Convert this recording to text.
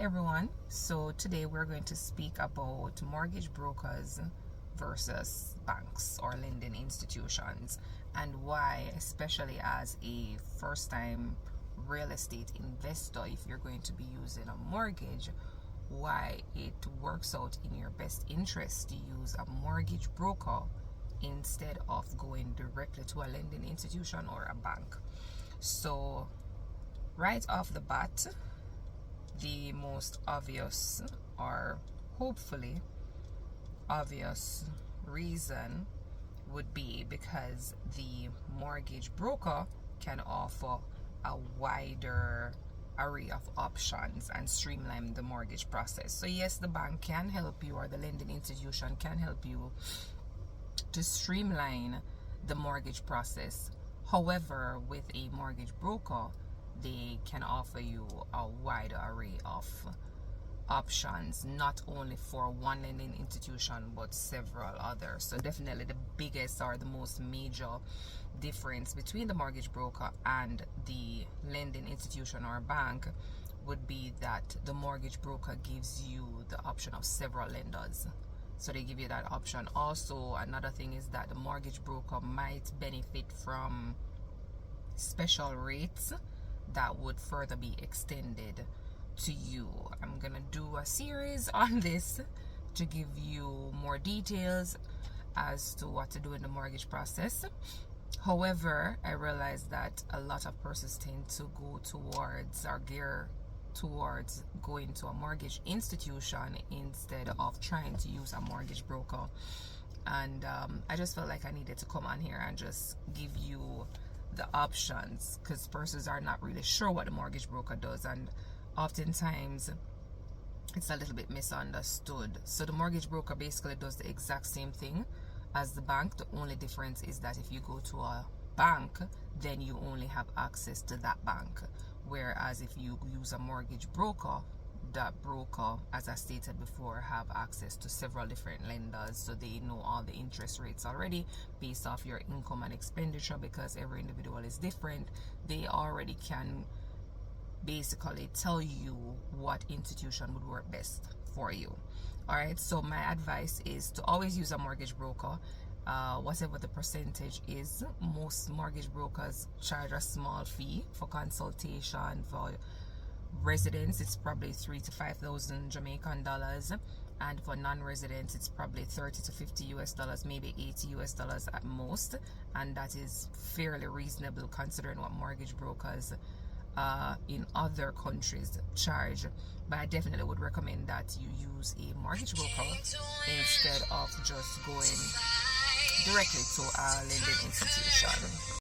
everyone. So today we're going to speak about mortgage brokers versus banks or lending institutions, and why, especially as a first-time real estate investor, if you're going to be using a mortgage, why it works out in your best interest to use a mortgage broker instead of going directly to a lending institution or a bank. So right off the bat, the most obvious, or hopefully obvious, reason would be because the mortgage broker can offer a wider array of options and streamline the mortgage process. So yes, the bank can help you, or the lending institution can help you to streamline the mortgage process. However, with a mortgage broker, they can offer you a wide array of options, not only for one lending institution but several others. So definitely the biggest or the most major difference between the mortgage broker and the lending institution or bank would be that the mortgage broker gives you the option of several lenders. So they give you that option. Also, another thing is that the mortgage broker might benefit from special rates that would further be extended to you. I'm gonna do a series on this to give you more details as to what to do in the mortgage process. However, I realize that a lot of persons tend to go towards or gear towards going to a mortgage institution instead of trying to use a mortgage broker, and I just felt like I needed to come on here and just give you the options, because persons are not really sure what the mortgage broker does, and oftentimes it's a little bit misunderstood. So the mortgage broker basically does the exact same thing as the bank. The only difference is that if you go to a bank, then you only have access to that bank, whereas if you use a mortgage broker, that broker, as I stated before, have access to several different lenders, so they know all the interest rates already based off your income and expenditure. Because every individual is different, they already can basically tell you what institution would work best for you. All right, so my advice is to always use a mortgage broker. Whatever the percentage is, most mortgage brokers charge a small fee for consultation. For residents, it's probably 3,000 to 5,000 Jamaican dollars, and for non-residents, it's probably 30 to 50 US dollars, maybe 80 US dollars at most, and that is fairly reasonable considering what mortgage brokers in other countries charge. But I definitely would recommend that you use a mortgage broker instead of just going directly to a lending institution.